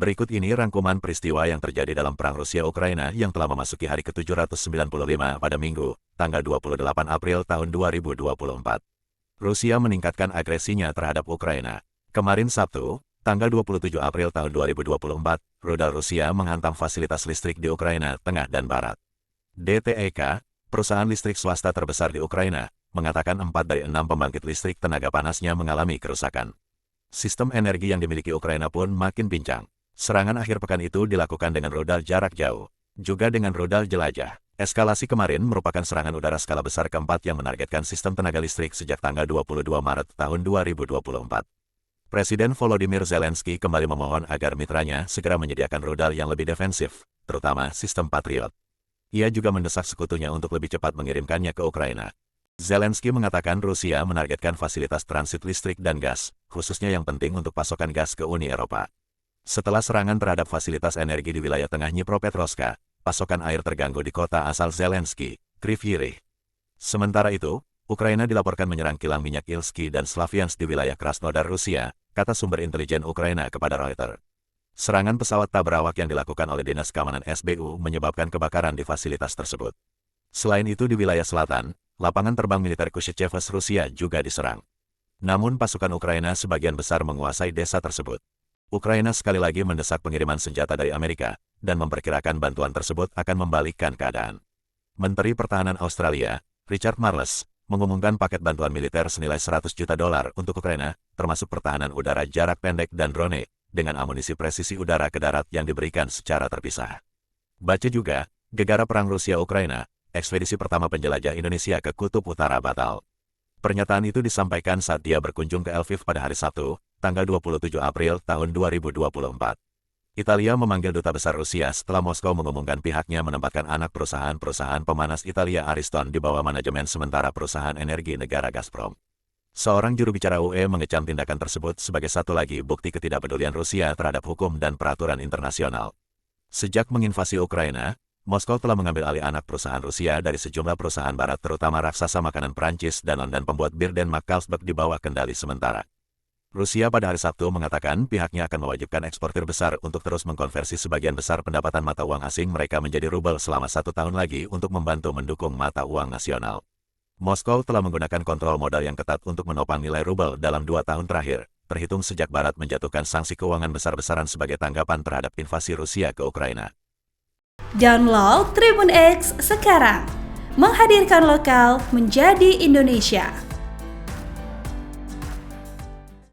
Berikut ini rangkuman peristiwa yang terjadi dalam Perang Rusia-Ukraina yang telah memasuki hari ke-795 pada Minggu, tanggal 28 April tahun 2024. Rusia meningkatkan agresinya terhadap Ukraina. Kemarin Sabtu, tanggal 27 April tahun 2024, rudal Rusia menghantam fasilitas listrik di Ukraina Tengah dan Barat. DTEK, perusahaan listrik swasta terbesar di Ukraina, mengatakan 4 dari 6 pembangkit listrik tenaga panasnya mengalami kerusakan. Sistem energi yang dimiliki Ukraina pun makin pincang. Serangan akhir pekan itu dilakukan dengan rudal jarak jauh, juga dengan rudal jelajah. Eskalasi kemarin merupakan serangan udara skala besar keempat yang menargetkan sistem tenaga listrik sejak tanggal 22 Maret tahun 2024. Presiden Volodymyr Zelensky kembali memohon agar mitranya segera menyediakan rudal yang lebih defensif, terutama sistem Patriot. Ia juga mendesak sekutunya untuk lebih cepat mengirimkannya ke Ukraina. Zelensky mengatakan Rusia menargetkan fasilitas transit listrik dan gas, khususnya yang penting untuk pasokan gas ke Uni Eropa. Setelah serangan terhadap fasilitas energi di wilayah tengah Dnipropetrovsk, pasokan air terganggu di kota asal Zelensky, Kryvyi Rih. Sementara itu, Ukraina dilaporkan menyerang kilang minyak Ilsky dan Slavyansk di wilayah Krasnodar, Rusia, kata sumber intelijen Ukraina kepada Reuters. Serangan pesawat tak berawak yang dilakukan oleh Dinas Keamanan SBU menyebabkan kebakaran di fasilitas tersebut. Selain itu di wilayah selatan, lapangan terbang militer Kushchevsk Rusia juga diserang. Namun pasukan Ukraina sebagian besar menguasai desa tersebut. Ukraina sekali lagi mendesak pengiriman senjata dari Amerika, dan memperkirakan bantuan tersebut akan membalikkan keadaan. Menteri Pertahanan Australia, Richard Marles, mengumumkan paket bantuan militer senilai $100 juta untuk Ukraina, termasuk pertahanan udara jarak pendek dan drone, dengan amunisi presisi udara ke darat yang diberikan secara terpisah. Baca juga, gegara perang Rusia-Ukraina, ekspedisi pertama penjelajah Indonesia ke Kutub Utara batal. Pernyataan itu disampaikan saat dia berkunjung ke Lviv pada hari Sabtu, tanggal 27 April tahun 2024. Italia memanggil duta besar Rusia setelah Moskow mengumumkan pihaknya menempatkan anak perusahaan pemanas Italia Ariston di bawah manajemen sementara perusahaan energi negara Gazprom. Seorang juru bicara UE mengecam tindakan tersebut sebagai satu lagi bukti ketidakpedulian Rusia terhadap hukum dan peraturan internasional. Sejak menginvasi Ukraina, Moskow telah mengambil alih anak perusahaan Rusia dari sejumlah perusahaan barat terutama raksasa makanan Prancis dan pembuat bir Denmark Carlsberg di bawah kendali sementara. Rusia pada hari Sabtu mengatakan pihaknya akan mewajibkan eksportir besar untuk terus mengkonversi sebagian besar pendapatan mata uang asing mereka menjadi rubel selama 1 tahun lagi untuk membantu mendukung mata uang nasional. Moskow telah menggunakan kontrol modal yang ketat untuk menopang nilai rubel dalam 2 tahun terakhir, terhitung sejak Barat menjatuhkan sanksi keuangan besar-besaran sebagai tanggapan terhadap invasi Rusia ke Ukraina. Download Tribun X sekarang, menghadirkan lokal menjadi Indonesia.